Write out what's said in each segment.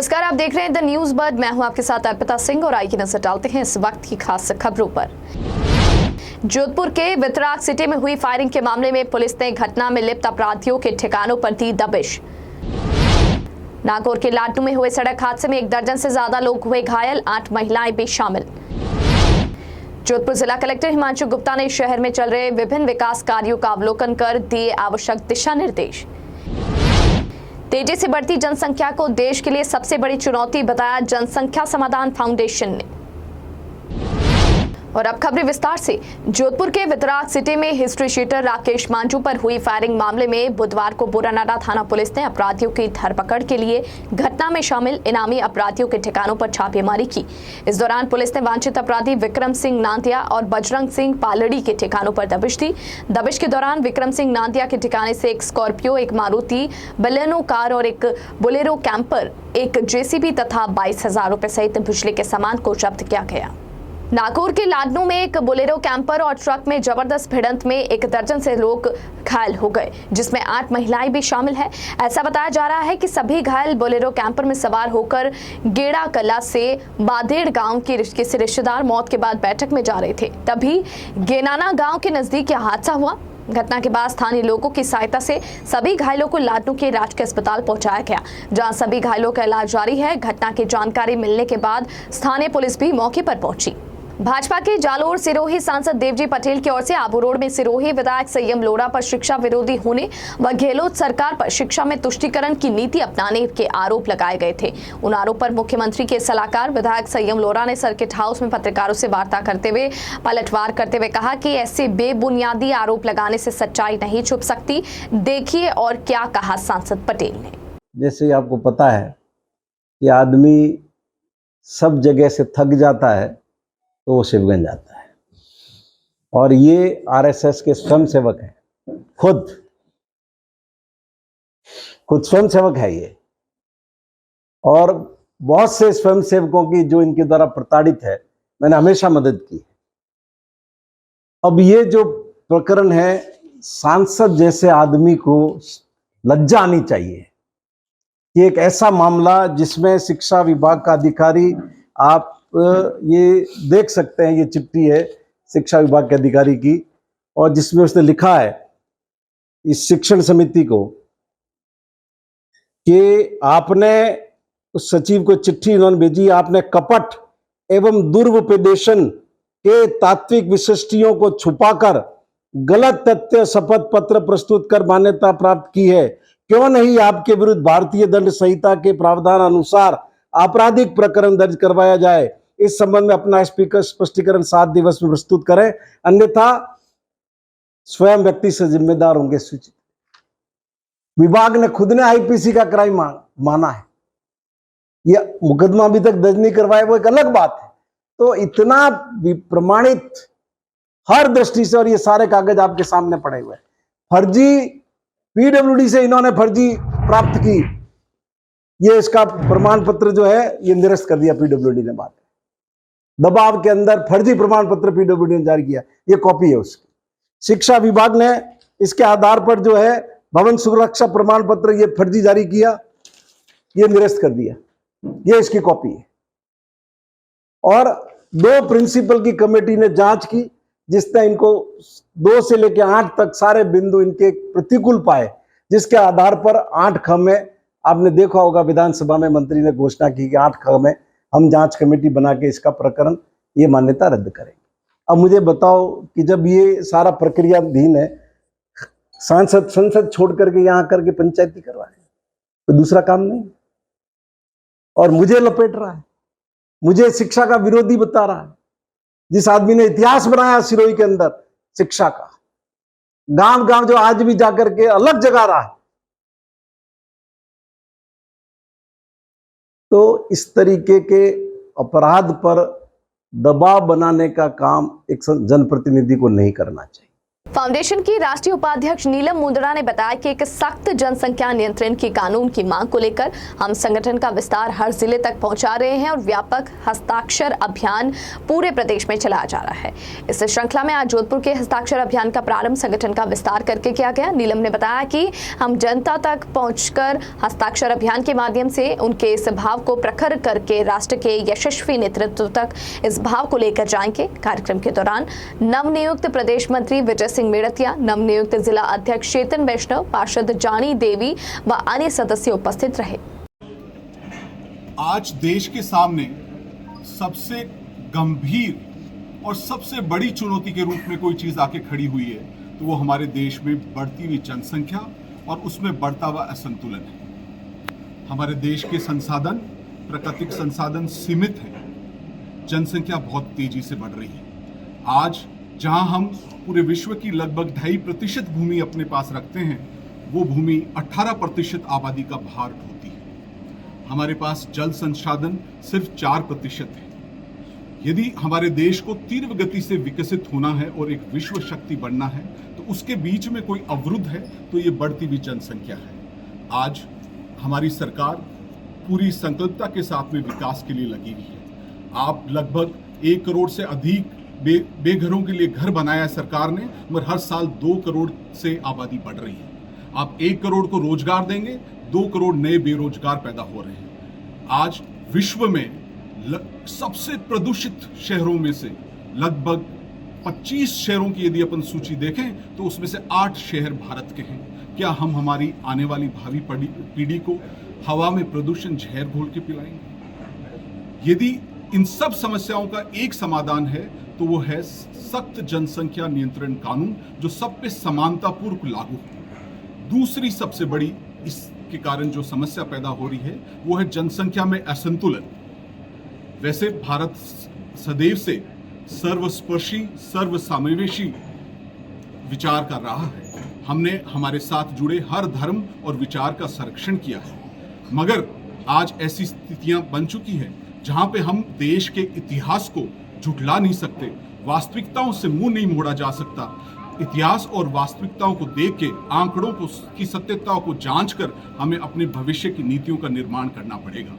नमस्कार, आप देख रहे हैं द न्यूज बर्ड। मैं हूं आपके साथ अर्पिता सिंह और आइए नजर डालते हैं इस वक्त की खास खबरों पर। जोधपुर के वितराग सिटी में हुई फायरिंग के मामले में पुलिस ने घटना में लिप्त अपराधियों के ठिकानों पर दी दबिश। नागौर के लाडनू में हुए सड़क हादसे में 1 दर्जन से ज्यादा लोग हुए घायल, 8 महिलाएं भी शामिल। जोधपुर जिला कलेक्टर हिमांशु गुप्ता ने शहर में चल रहे विभिन्न विकास कार्यों का अवलोकन कर दिए आवश्यक दिशा निर्देश। तेजी से बढ़ती जनसंख्या को देश के लिए सबसे बड़ी चुनौती बताया जनसंख्या समाधान फाउंडेशन ने। और अब खबरें विस्तार से। जोधपुर के वितराग सिटी में हिस्ट्री शीटर राकेश मांझू पर हुई फायरिंग मामले में बुधवार को बोरानाडा थाना पुलिस ने अपराधियों की धरपकड़ के लिए घटना में शामिल इनामी अपराधियों के ठिकानों पर छापेमारी की। इस दौरान पुलिस ने वांछित अपराधी विक्रम सिंह नांदिया और बजरंग सिंह पालड़ी के ठिकानों पर दबिश दी। दबिश के दौरान विक्रम सिंह नांदिया के ठिकाने से एक स्कॉर्पियो, एक मारुति बलेनो कार और एक बोलेरो कैंपर, एक जेसीबी तथा 22,000 रुपए सहित बिजली के सामान को जब्त किया गया। नागौर के लाडनू में एक बोलेरो कैंपर और ट्रक में जबरदस्त भिड़ंत में 1 दर्जन से लोग घायल हो गए, जिसमें 8 महिलाएं भी शामिल हैं। ऐसा बताया जा रहा है कि सभी घायल बोलेरो कैंपर में सवार होकर गेड़ा कला से बादेड़ गांव के किसी रिश्तेदार मौत के बाद बैठक में जा रहे थे। तभी गेनाना गांव के नजदीक यह हादसा हुआ। घटना के बाद स्थानीय लोगों की सहायता से सभी घायलों को लाडनू के राजकीय अस्पताल पहुंचाया गया, जहां सभी घायलों का इलाज जारी है। घटना की जानकारी मिलने के बाद स्थानीय पुलिस भी मौके पर पहुंची। भाजपा के जालोर सिरोही सांसद देवजी पटेल की ओर से आबू रोड में सिरोही विधायक संयम लोढ़ा पर शिक्षा विरोधी होने व गहलोत सरकार पर शिक्षा में तुष्टीकरण की नीति अपनाने के आरोप लगाए गए थे। उन आरोप पर मुख्यमंत्री के सलाहकार विधायक संयम लोढ़ा ने सर्किट हाउस में पत्रकारों से वार्ता करते हुए पलटवार करते हुए कहा कि ऐसे बेबुनियादी आरोप लगाने से सच्चाई नहीं छुप सकती। देखिए और क्या कहा सांसद पटेल ने। जैसे आपको पता है कि आदमी सब जगह से थक जाता है तो वो शिवगंज आता है, और ये आरएसएस के स्वयंसेवक हैं। खुद स्वयंसेवक है ये, और बहुत से स्वयंसेवकों की जो इनके द्वारा प्रताड़ित है, मैंने हमेशा मदद की है। अब ये जो प्रकरण है, सांसद जैसे आदमी को लज्जा आनी चाहिए कि एक ऐसा मामला जिसमें शिक्षा विभाग का अधिकारी, आप ये देख सकते हैं, ये चिट्ठी है शिक्षा विभाग के अधिकारी की, और जिसमें उसने लिखा है इस शिक्षण समिति को कि आपने उस सचिव को चिट्ठी उन्होंने भेजी, आपने कपट एवं दुर्वोपदेशन के तात्विक विशिष्टियों को छुपाकर गलत तथ्य शपथ पत्र प्रस्तुत कर मान्यता प्राप्त की है। क्यों नहीं आपके विरुद्ध भारतीय दंड संहिता के प्रावधान अनुसार आपराधिक प्रकरण दर्ज करवाया जाए। इस संबंध में अपना स्पष्टीकरण 7 दिवस में प्रस्तुत करें, अन्यथा स्वयं व्यक्ति से जिम्मेदार होंगे सूचित। विभाग ने खुद ने आईपीसी का क्राइम माना है। यह मुकदमा अभी तक दर्ज नहीं करवाया, वो एक अलग बात है। तो इतना प्रमाणित हर दृष्टि से, और ये सारे कागज आपके सामने पड़े हुए हैं। फर्जी पीडब्ल्यूडी से इन्होंने फर्जी प्राप्त की, ये इसका प्रमाण पत्र जो है ये निरस्त कर दिया पीडब्ल्यूडी ने। बात दबाव के अंदर फर्जी प्रमाण पत्र पीडब्ल्यूडी ने जारी किया, ये कॉपी है उसकी। शिक्षा विभाग ने इसके आधार पर जो है भवन सुरक्षा प्रमाण पत्र ये फर्जी जारी किया, ये निरस्त कर दिया, ये इसकी कॉपी है। और 2 प्रिंसिपल की कमेटी ने जांच की, जिसने इनको 2 से लेकर 8 तक सारे बिंदु इनके प्रतिकूल पाए, जिसके आधार पर 8 ख में, आपने देखा होगा विधानसभा में मंत्री ने घोषणा की कि 8 ख में हम जांच कमेटी बना के इसका प्रकरण, ये मान्यता रद्द करेंगे। अब मुझे बताओ कि जब ये सारा प्रक्रियाधीन है, संसद छोड़ करके यहाँ करके पंचायती करवाए, तो दूसरा काम नहीं, और मुझे लपेट रहा है, मुझे शिक्षा का विरोधी बता रहा है। जिस आदमी ने इतिहास बनाया सिरोही के अंदर शिक्षा का, गांव गांव जो आज भी जाकर के अलग जगह रहा है, तो इस तरीके के अपराध पर दबाव बनाने का काम एक जनप्रतिनिधि को नहीं करना चाहिए। फाउंडेशन की राष्ट्रीय उपाध्यक्ष नीलम मुंदड़ा ने बताया कि एक सख्त जनसंख्या नियंत्रण की कानून की मांग को लेकर हम संगठन का विस्तार हर जिले तक पहुंचा रहे हैं और व्यापक हस्ताक्षर अभियान पूरे प्रदेश में चलाया जा रहा है। इस श्रृंखला में आज जोधपुर के हस्ताक्षर अभियान का प्रारंभ संगठन का विस्तार करके किया गया। नीलम ने बताया कि हम जनता तक पहुंचकर हस्ताक्षर अभियान के माध्यम से उनके इस भाव को प्रखर करके राष्ट्र के यशस्वी नेतृत्व तक इस भाव को लेकर जाएंगे। कार्यक्रम के दौरान नवनियुक्त प्रदेश मंत्री विजय सिंह मेड़तिया, नवनियुक्त जिला अध्यक्ष चेतन वैष्णव, पार्षद जानी देवी व अन्य सदस्य उपस्थित रहे। आज देश के सामने सबसे गंभीर और सबसे बड़ी चुनौती के रूप में कोई चीज आके खड़ी हुई है तो वो हमारे देश में बढ़ती हुई जनसंख्या और उसमें बढ़ता हुआ असंतुलन है। हमारे देश के संसाधन, प्राकृतिक संसाधन सीमित है, जनसंख्या बहुत तेजी से बढ़ रही है। आज जहां हम पूरे विश्व की लगभग 2.5% भूमि अपने पास रखते हैं, वो भूमि 18% आबादी का भार ढोती है। हमारे पास जल संसाधन सिर्फ 4% है। यदि हमारे देश को तीव्र गति से विकसित होना है और एक विश्व शक्ति बनना है तो उसके बीच में कोई अवरुद्ध है तो ये बढ़ती हुई जनसंख्या है। आज हमारी सरकार पूरी संकल्पता के साथ में विकास के लिए लगी हुई है। आप लगभग 1 करोड़ से अधिक बेघरों के लिए घर बनाया है सरकार ने, मगर हर साल 2 करोड़ से आबादी बढ़ रही है। आप 1 करोड़ को रोजगार देंगे, 2 करोड़ नए बेरोजगार पैदा हो रहे हैं। आज विश्व में सबसे प्रदूषित शहरों में से लगभग 25 शहरों की यदि अपन सूची देखें तो उसमें से 8 शहर भारत के हैं। क्या हम हमारी आने वाली भावी पीढ़ी को हवा में प्रदूषण जहर घोल के पिलाएंगे? यदि इन सब समस्याओं का एक समाधान है तो वो है सख्त जनसंख्या नियंत्रण कानून जो सब पे समानतापूर्वक लागू हो। दूसरी सबसे बड़ी इसके कारण जो समस्या पैदा हो रही है वो है जनसंख्या में असंतुलन। वैसे भारत सदैव से सर्वस्पर्शी, सर्वसमावेशी विचार कर रहा है। हमने हमारे साथ जुड़े हर धर्म और विचार का संरक्षण किया है, मगर आज ऐसी स्थितियां बन चुकी है जहां पे हम देश के इतिहास को झुठला नहीं सकते, वास्तविकताओं से मुंह नहीं मोड़ा जा सकता। इतिहास और वास्तविकताओं को देख के, आंकड़ों को की सत्यता को जांच कर हमें अपने भविष्य की नीतियों का निर्माण करना पड़ेगा।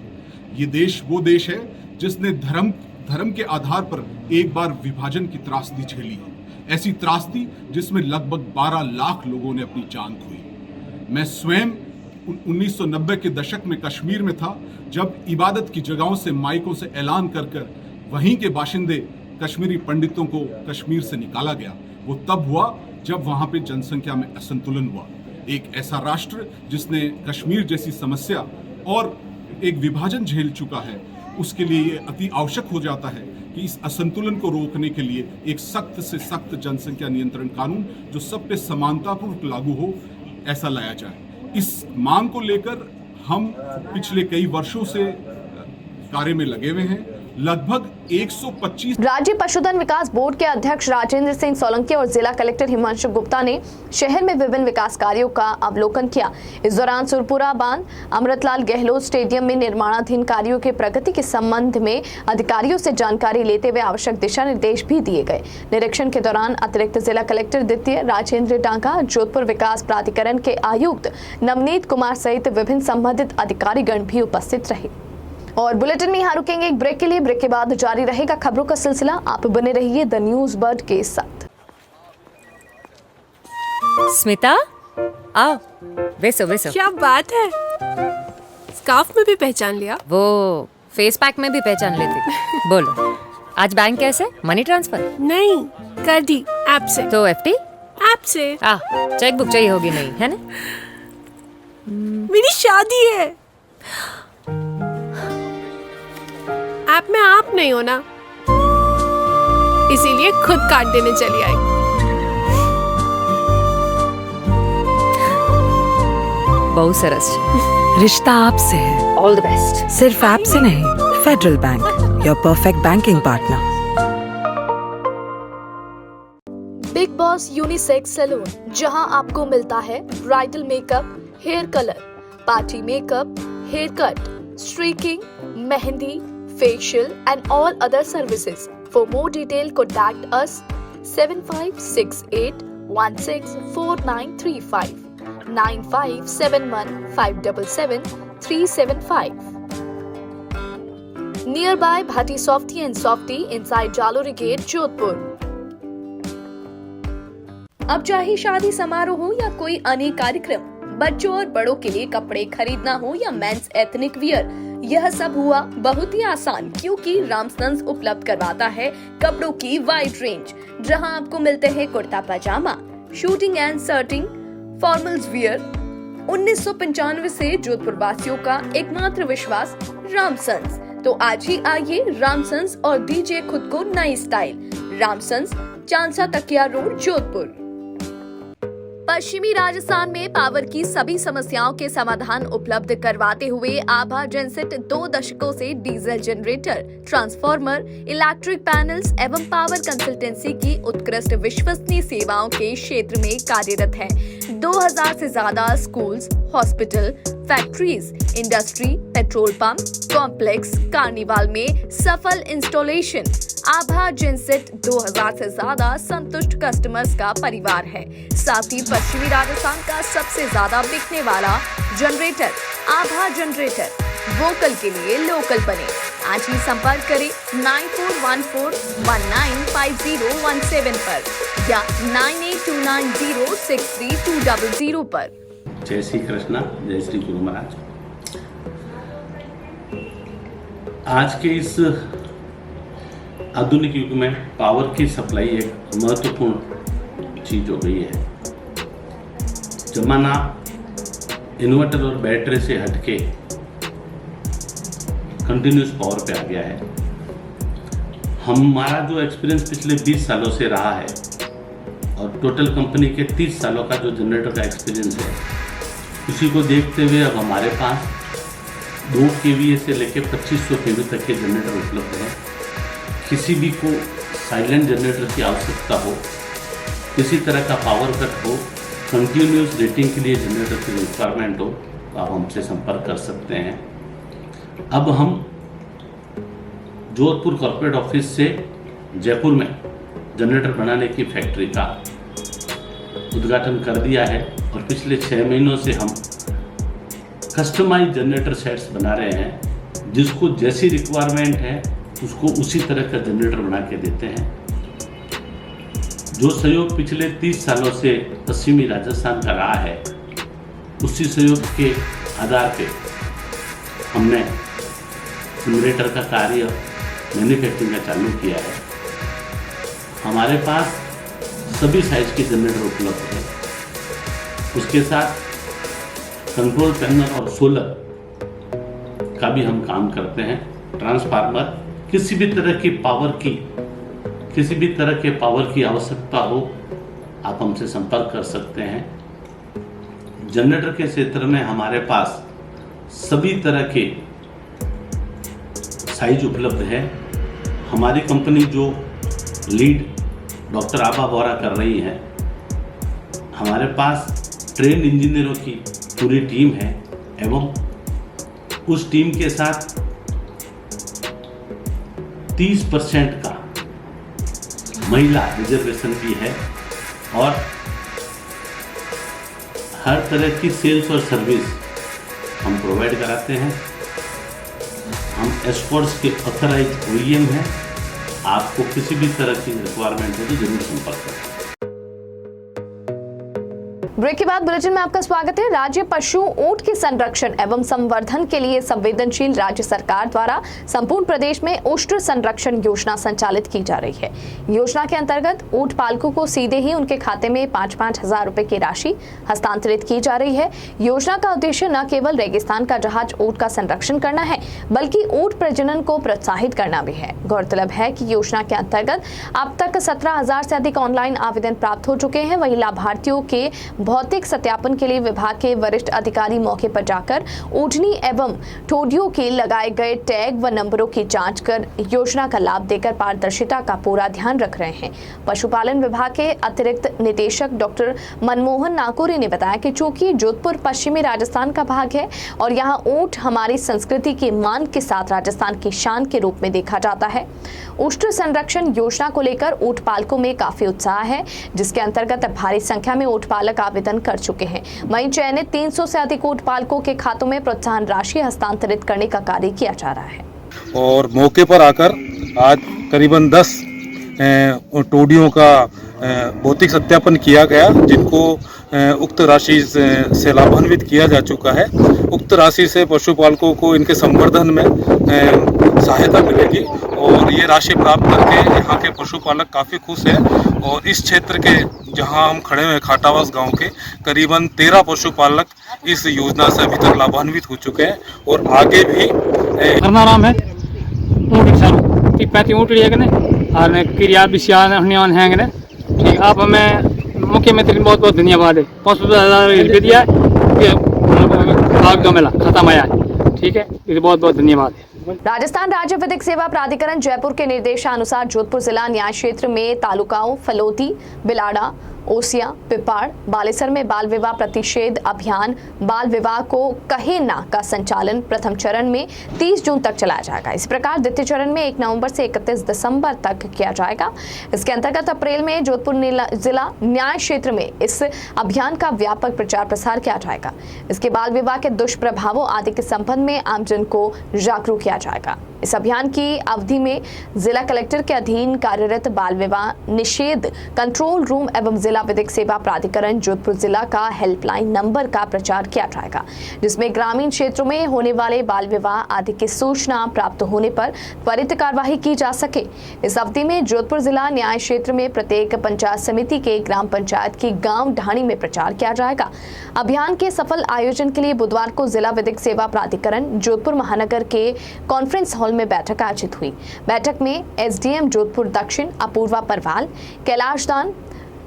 ये देश वो देश है जिसने धर्म के आधार पर एक बार विभाजन की त्रासदी झेली है, ऐसी त्रासदी जिसमें लगभग 12 लाख लोगों ने अपनी जान खोई। मैं स्वयं 1990 के दशक में कश्मीर में था, जब इबादत की जगहों से माइकों से ऐलान कर वहीं के बाशिंदे कश्मीरी पंडितों को कश्मीर से निकाला गया। वो तब हुआ जब वहां पे जनसंख्या में असंतुलन हुआ। एक ऐसा राष्ट्र जिसने कश्मीर जैसी समस्या और एक विभाजन झेल चुका है, उसके लिए ये अति आवश्यक हो जाता है कि इस असंतुलन को रोकने के लिए एक सख्त से सख्त जनसंख्या नियंत्रण कानून जो सब पे समानतापूर्वक लागू हो, ऐसा लाया जाए। इस मांग को लेकर हम पिछले कई वर्षों से कार्य में लगे हुए हैं। लगभग 125 राज्य पशुधन विकास बोर्ड के अध्यक्ष राजेंद्र सिंह सोलंकी और जिला कलेक्टर हिमांशु गुप्ता ने शहर में विभिन्न विकास कार्यों का अवलोकन किया। इस दौरान सुरपुरा बांध, अमृतलाल गहलोत स्टेडियम में निर्माणाधीन कार्यों के प्रगति के संबंध में अधिकारियों से जानकारी लेते हुए आवश्यक दिशा निर्देश भी दिए गए। निरीक्षण के दौरान अतिरिक्त जिला कलेक्टर द्वितीय राजेंद्र डांगा, जोधपुर विकास प्राधिकरण के आयुक्त नवनीत कुमार सहित विभिन्न संबंधित अधिकारीगण भी उपस्थित रहे। और बुलेटिन में यहाँ रुकेंगे एक ब्रेक के लिए। ब्रेक के बाद जारी रहेगा खबरों का सिलसिला। आप बने रहिए द न्यूज बर्ड के साथ। स्मिता, आओ, वेसो। क्या बात है, स्कार्फ में भी पहचान लिया? वो फेस पैक में भी पहचान लेती। बोलो, आज बैंक कैसे? Money transfer? नहीं, कर दी ऐप से। तो एफडी? ऐप से। चेक बुक चाहिए होगी नहीं, है ना? मेरी शादी है। ऐप में आप नहीं हो ना, इसीलिए खुद काट देने चली आई। बहुत सरस। रिश्ता आपसे है। All the best. सिर्फ ऐप से नहीं, Federal Bank, your perfect banking partner. Big Boss unisex salon, जहां आपको मिलता है bridal makeup, hair colour, party makeup, hair cut, streaking, mehndi, facial and all other services. For more detail, contact us 7568 164935 9571577375. Nearby Bhatti Softy and Softy inside Jalori Gate, Jodhpur. अब चाहे शादी समारोह हो या कोई अन्य कार्यक्रम, बच्चों और बड़ों के लिए कपड़े खरीदना हो या मेंस एथनिक वियर, यह सब हुआ बहुत ही आसान, क्योंकि रामसन्स उपलब्ध करवाता है कपड़ों की वाइड रेंज, जहां आपको मिलते हैं kurta pajama, suiting and shirting, formals wear. 1995 से जोधपुर वासियों का एकमात्र विश्वास रामसन्स. तो आज ही आइए रामसन्स और दीजिए खुद को नई स्टाइल. रामसन्स, चांदसा तकिया रोड, जोधपुर. पश्चिमी राजस्थान में पावर की सभी समस्याओं के समाधान उपलब्ध करवाते हुए आभा जेनसेट 2 दशकों से diesel generator, transformer, electric panels एवं पावर कंसल्टेंसी की उत्कृष्ट विश्वसनीय सेवाओं के क्षेत्र में कार्यरत है. 2000 से ज्यादा schools, hospital, factories, industry, petrol pump, complex, carnival में सफल इंस्टॉलेशन. आभा जेनसेट 2000 से ज्यादा संतुष्ट कस्टमर्स का परिवार है. साथ ही पश्चिमी राजस्थान का सबसे ज्यादा बिकने वाला जनरेटर आभा जनरेटर. वोकल के लिए लोकल बने. आज ही संपर्क करें 9414195017 पर या 9829063200 पर. जय श्री कृष्णा, जय श्री गुरु महाराज. आज के इस आधुनिक युग में पावर की सप्लाई एक महत्वपूर्ण चीज हो गई है. जमाना इन्वर्टर और बैटरी से हटके कंटिन्यूस पावर पे आ गया है. हमारा जो एक्सपीरियंस पिछले 20 सालों से रहा है और टोटल कंपनी के 30 सालों का जो जनरेटर का एक्सपीरियंस है, उसी को देखते हुए अब हमारे पास 2 kVA से लेकर 2500 kV तक के जनरेटर उपलब्ध हैं. किसी भी को साइलेंट जनरेटर की आवश्यकता हो, किसी तरह का पावर कट हो, कंटिन्यूस रेटिंग के लिए जनरेटर की रिक्वायरमेंट हो, तो आप हमसे संपर्क कर सकते हैं. अब हम जोधपुर कॉर्पोरेट ऑफिस से जयपुर में जनरेटर बनाने की फैक्ट्री का उद्घाटन कर दिया है और पिछले 6 महीनों से हम कस्टमाइज जनरेटर सेट्स बना रहे हैं. जिसको जैसी रिक्वायरमेंट है उसको उसी तरह का जनरेटर बना के देते हैं. जो सहयोग पिछले 30 सालों से पश्चिमी राजस्थान का रहा है, उसी सहयोग के आधार पे हमने जनरेटर का कार्य मैन्युफैक्चरिंग का चालू किया है. हमारे पास सभी साइज के जनरेटर उपलब्ध है. उसके साथ कंट्रोल पैनल और सोलर का भी हम काम करते हैं. ट्रांसफार्मर, किसी भी तरह के पावर की आवश्यकता हो, आप हमसे संपर्क कर सकते हैं. जनरेटर के क्षेत्र में हमारे पास सभी तरह के साइज उपलब्ध है. हमारी कंपनी जो लीड डॉक्टर आभा बोरा कर रही है, हमारे पास ट्रेन इंजीनियरों की पूरी टीम है एवं उस टीम के साथ 30% का महिला रिजर्वेशन भी है और हर तरह की सेल्स और सर्विस हम प्रोवाइड कराते हैं. हम एस्कॉर्ट्स के ऑथराइज OEM हैं. आपको किसी भी तरह की रिक्वायरमेंट हो तो जरूर संपर्क करें. ब्रेक के बाद बुलेटिन में आपका स्वागत है. राज्य पशु ऊंट के संरक्षण एवं संवर्धन के लिए संवेदनशील राज्य सरकार द्वारा संपूर्ण प्रदेश में उष्ण संरक्षण योजना संचालित की जा रही है. योजना के अंतर्गत ऊंट पालकों को सीधे ही उनके खाते में 5-5 हजार रुपए की राशि हस्तांतरित की जा रही है. योजना का उद्देश्य न केवल रेगिस्तान का जहाज ऊंट का संरक्षण करना है, बल्कि ऊंट प्रजनन को प्रोत्साहित करना भी है. गौरतलब है कि योजना के अंतर्गत अब तक 17,000 से अधिक ऑनलाइन आवेदन प्राप्त हो चुके हैं. वहीं लाभार्थियों के भौतिक सत्यापन के लिए विभाग के वरिष्ठ अधिकारी मौके पर जाकर ऊँटनी एवं ठोडियों के लगाए गए टैग व नंबरों की जांच कर योजना का लाभ देकर पारदर्शिता का पूरा ध्यान रख रहे हैं। पशुपालन विभाग के अतिरिक्त निदेशक डॉक्टर मनमोहन नाकोरी ने बताया कि चूंकि जोधपुर पश्चिमी राजस्थान का भाग है और यहाँ ऊँट हमारी संस्कृति के मान के साथ राजस्थान की शान के रूप में देखा जाता है, ऊष्ट संरक्षण योजना को लेकर ऊँट पालकों में काफी उत्साह है, जिसके अंतर्गत भारी संख्या में ऊँट पालक आवेदन कर चुके हैं। वहीं चयनित 300 से अधिक ऊँट पालकों के खातों में प्रोत्साहन राशि हस्तांतरित करने का कार्य किया जा रहा है। और मौके पर आकर आज करीबन 10 टोडियों का भौतिक सत्यापन किया गया, जिनको उक्त राशि से लाभान्वित किया जा चुका है। उक्त राशि से पशुपालकों को इनके संवर्धन में सहायता मिलेगी और ये राशि प्राप्त करके यहाँ के पशुपालक काफ़ी खुश हैं। और इस क्षेत्र के जहाँ हम खड़े हैं खाटावास गांव के करीबन 13 पशुपालक इस योजना से अभी तक लाभान्वित हो चुके हैं और आगे भी मेरा नाम है ऊँट सारू की 35 ऊँट लिए और क्रिया विषयान हैं ठीक। आप हमें मुख्यमंत्री बहुत बहुत धन्यवाद है। 5,000 रुपये दिया है, मेला खत्म आया है, ठीक है, इसलिए बहुत बहुत धन्यवाद है। राजस्थान राज्य विधिक सेवा प्राधिकरण जयपुर के निर्देशानुसार जोधपुर जिला न्याय क्षेत्र में तालुकाओं फलोती, बिलाड़ा, ओसिया, पिपाड़, बालेसर में बाल विवाह प्रतिषेध अभियान बाल विवाह को कहे ना का संचालन प्रथम चरण में 30 जून तक चलाया जाएगा। इस प्रकार द्वितीय चरण में 1 नवंबर से 31 दिसंबर तक किया जाएगा। इसके अंतर्गत अप्रैल में जोधपुर जिला न्याय क्षेत्र में इस अभियान का व्यापक प्रचार प्रसार किया जाएगा। इसके बाल विवाह के दुष्प्रभावों आदि के संबंध में आमजन को जागरूक किया जाएगा। इस अभियान की अवधि में जिला कलेक्टर के अधीन कार्यरत बाल विवाह निषेध कंट्रोल रूम एवं जिला विधिक सेवा प्राधिकरण जोधपुर जिला का हेल्पलाइन नंबर का प्रचार किया जाएगा, जिसमें ग्रामीण क्षेत्रों में होने वाले बाल विवाह आदि की सूचना प्राप्त होने पर त्वरित कार्यवाही की जा सके। इस अवधि में जोधपुर जिला न्याय क्षेत्र में प्रत्येक पंचायत समिति के ग्राम पंचायत की गांव ढाणी में प्रचार किया जाएगा। अभियान के सफल आयोजन के लिए बुधवार को जिला विधिक सेवा प्राधिकरण जोधपुर महानगर के कॉन्फ्रेंस हॉल में बैठक आयोजित हुई। बैठक में एसडीएम जोधपुर दक्षिण अपूर्वा परवाल, कैलाश दान,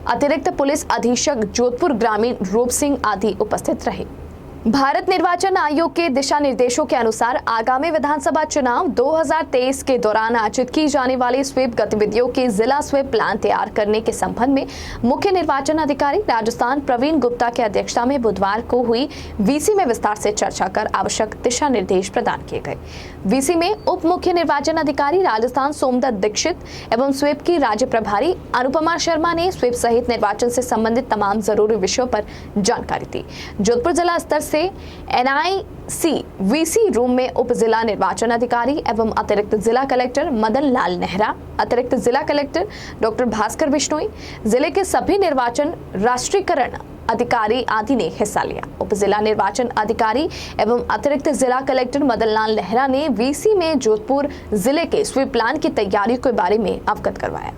अतिरिक्त पुलिस अधीक्षक जोधपुर ग्रामीण रूप सिंह आदि उपस्थित रहे। भारत निर्वाचन आयोग के दिशा निर्देशों के अनुसार आगामी विधानसभा चुनाव 2023 के दौरान आयोजित की जाने वाली स्वीप गतिविधियों के जिला स्वीप प्लान तैयार करने के संबंध में मुख्य निर्वाचन अधिकारी राजस्थान प्रवीण गुप्ता की अध्यक्षता में बुधवार को हुई वीसी में विस्तार से चर्चा कर आवश्यक दिशा निर्देश प्रदान किए गए। वीसी में उप मुख्य निर्वाचन अधिकारी राजस्थान सोमदत्त दीक्षित एवं स्वीप की राज्य प्रभारी अनुपमा शर्मा ने स्वीप सहित निर्वाचन से संबंधित तमाम जरूरी विषयों पर जानकारी दी। जोधपुर जिला स्तर से एनआईसी वीसी रूम में उप जिला निर्वाचन अधिकारी एवं अतिरिक्त जिला कलेक्टर मदन लाल नेहरा, अतिरिक्त जिला कलेक्टर डॉक्टर भास्कर बिश्नोई, जिले के सभी निर्वाचन राष्ट्रीयकरण अधिकारी आदि ने हिस्सा लिया। उप जिला निर्वाचन अधिकारी एवं अतिरिक्त जिला कलेक्टर मदन लाल नेहरा ने वीसी में जोधपुर जिले के स्वीप प्लान की तैयारी के बारे में अवगत करवाया।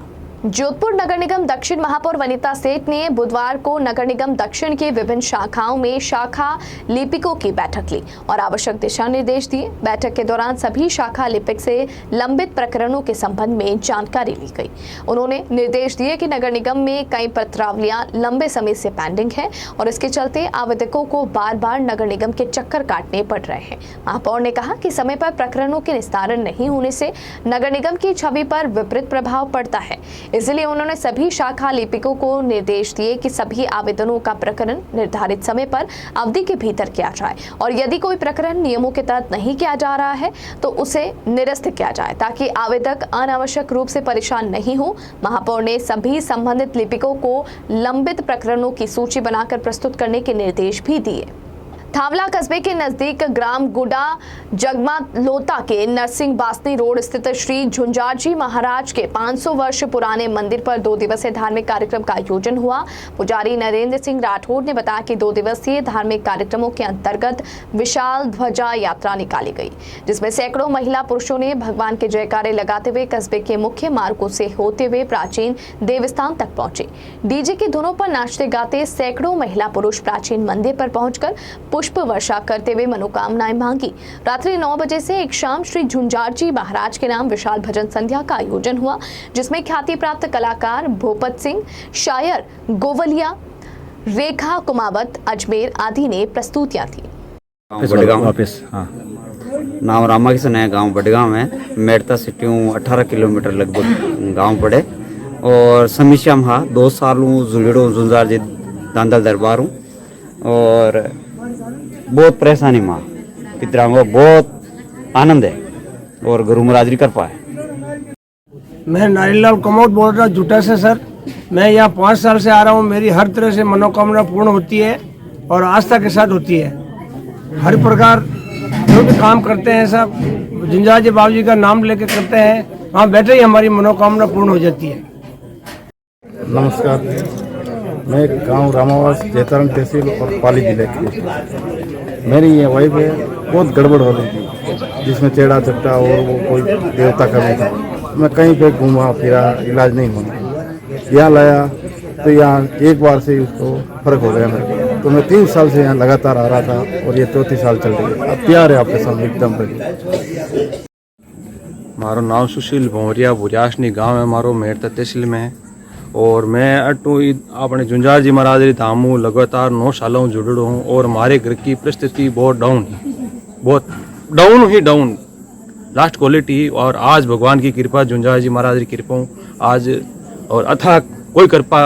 जोधपुर नगर निगम दक्षिण महापौर वनिता सेठ ने बुधवार को नगर निगम दक्षिण की विभिन्न शाखाओं में शाखा लिपिकों की बैठक ली और आवश्यक दिशा निर्देश दिए। बैठक के दौरान सभी शाखा लिपिक से लंबित प्रकरणों के संबंध में जानकारी ली गई। उन्होंने निर्देश दिए कि नगर निगम में कई पत्रावलियां लंबे समय से पेंडिंग है और इसके चलते आवेदकों को बार बार नगर निगम के चक्कर काटने पड़ रहे हैं। महापौर ने कहा कि समय पर प्रकरणों के निस्तारण नहीं होने से नगर निगम की छवि पर विपरीत प्रभाव पड़ता है। इसलिए उन्होंने सभी शाखा लिपिकों को निर्देश दिए कि सभी आवेदनों का प्रकरण निर्धारित समय पर अवधि के भीतर किया जाए और यदि कोई प्रकरण नियमों के तहत नहीं किया जा रहा है तो उसे निरस्त किया जाए ताकि आवेदक अनावश्यक रूप से परेशान नहीं हो। महापौर ने सभी संबंधित लिपिकों को लंबित प्रकरणों की सूची बनाकर प्रस्तुत करने के निर्देश भी दिए। थावला कस्बे के नजदीक ग्राम गुडा जगमा लोता के नरसिंह बासनी रोड स्थित श्री झुंझारजी महाराज के 500 वर्ष पुराने मंदिर पर 2 दिवसीय धार्मिक कार्यक्रम का आयोजन हुआ। पुजारी नरेंद्र सिंह राठौड़ ने बताया कि 2 दिवसीय धार्मिक कार्यक्रमों के अंतर्गत विशाल ध्वजा यात्रा निकाली गई, जिसमें सैकड़ों महिला पुरुषों ने भगवान के जयकारे लगाते हुए कस्बे के मुख्य मार्गों से होते हुए प्राचीन देवस्थान तक पहुंचे। डीजे की धुनों पर नाचते गाते सैकड़ों महिला पुरुष प्राचीन मंदिर पर पहुंचकर पुष्प वर्षा करते हुए मनोकामनाएं मांगी। रात्रि 9 बजे से एक शाम श्री झुंझारजी महाराज के नाम विशाल भजन संध्या का आयोजन हुआ, जिसमें ख्याति प्राप्त कलाकार भूपत सिंह, शायर गोवलिया, रेखा कुमावत, अजमेर आदि ने प्रस्तुतियां दी। बडगांव वापस, हाँ। नाम रामा किशन है, गांव बडगांव है। मेड़ता सिटी 18 किलोमीटर लगभग गांव पड़े। और समीश्याम हाँ 2 साल जुड़ो जुंजार जी दांदल दरबार हूँ। और बहुत परेशानी माँ पितरांगो, बहुत आनंद है और गुरु महाराज कर पाए। मैं नारीलाल कमौत बोल रहा हूँ जुटा से सर। मैं यहाँ 5 साल से आ रहा हूँ। मेरी हर तरह से मनोकामना पूर्ण होती है और आस्था के साथ होती है। हर प्रकार जो भी काम करते हैं सब जुंजार जी बाबू जी का नाम लेके करते हैं। वहाँ बैठे ही हमारी मनोकामना पूर्ण हो जाती है। नमस्कार, मैं गांव रामावास जैतारण तहसील और पाली जिले की। मेरी ये वाइफ है, बहुत गड़बड़ हो रही थी, जिसमें चेड़ा चपटा और वो कोई देवता का भी था। मैं कहीं पे घूमा फिरा, इलाज नहीं होना। यहाँ लाया तो यहाँ एक बार से उसको फर्क हो गया मेरे को। तो मैं 3 साल से यहाँ लगातार आ रहा था और ये 4थी साल चल रही है। अब प्यार है आपके साथ एकदम बढ़िया। मारो नाम सुशील भोरिया, बुरियाशनी गांव है मारो, मेड़ता तहसील में है। और मैं अटू अपने जुंजार जी महाराज री धाम हूँ, लगातार 9 सालों जुड़ो हूँ। और हमारे घर की परिस्थिति बहुत डाउन ही, बहुत डाउन लास्ट क्वालिटी। और आज भगवान की कृपा, जुंजार जी महाराज की कृपा हूँ आज, और अथा कोई कृपा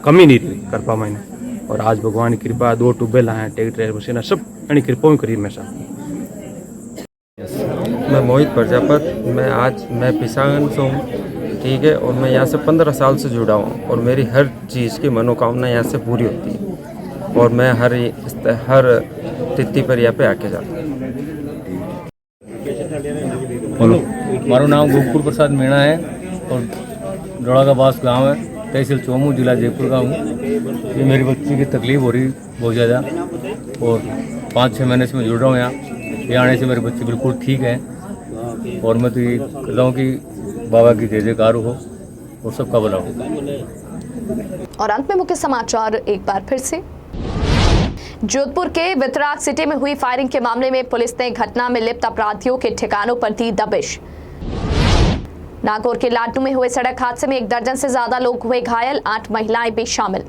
कमी नहीं रही कृपा मैंने। और आज भगवान की कृपा, 2 ट्यूबवेल हैं, ट्रैक्टर मशीन सब यानी कृपा करी हमेशा। मैं मोहित प्रजापत, मैं पिसागन से हूँ, ठीक है। और मैं यहाँ से 15 साल से जुड़ा हूँ और मेरी हर चीज़ की मनोकामना यहाँ से पूरी होती है। और मैं हर तिथि पर यहाँ पे आके जाता हूँ। बोलो। मारो नाम गोकुल प्रसाद मीणा है और डोड़ा का बास गाँव है, तहसील चोमू, जिला जयपुर का हूँ। ये मेरी बच्ची की तकलीफ हो रही बहुत ज़्यादा और 5-6 महीने से मैं जुड़ रहा हूँ यहाँ आने से मेरी बच्ची बिल्कुल ठीक है। और मैं तो ये कहता हूँ कि बाबा की जय जयकार हो और सबका भला हो। और अंत में मुख्य समाचार एक बार फिर से। जोधपुर के वितराग सिटी में हुई फायरिंग के मामले में पुलिस ने घटना में लिप्त अपराधियों के ठिकानों पर दी दबिश। नागौर के लाडू में हुए सड़क हादसे में 1 दर्जन से ज्यादा लोग हुए घायल, 8 महिलाएं भी शामिल।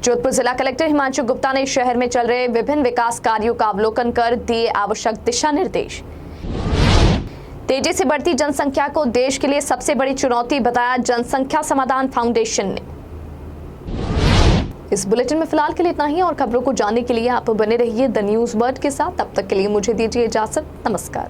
जोधपुर जिला कलेक्टर हिमांशु गुप्ता ने शहर में चल रहे विभिन्न विकास कार्यों का अवलोकन कर दिए आवश्यक दिशा निर्देश। तेजी से बढ़ती जनसंख्या को देश के लिए सबसे बड़ी चुनौती बताया जनसंख्या समाधान फाउंडेशन ने। इस बुलेटिन में फिलहाल के लिए इतना ही और खबरों को जानने के लिए आप बने रहिए द न्यूज़ वर्ड के साथ। तब तक के लिए मुझे दीजिए इजाजत। नमस्कार।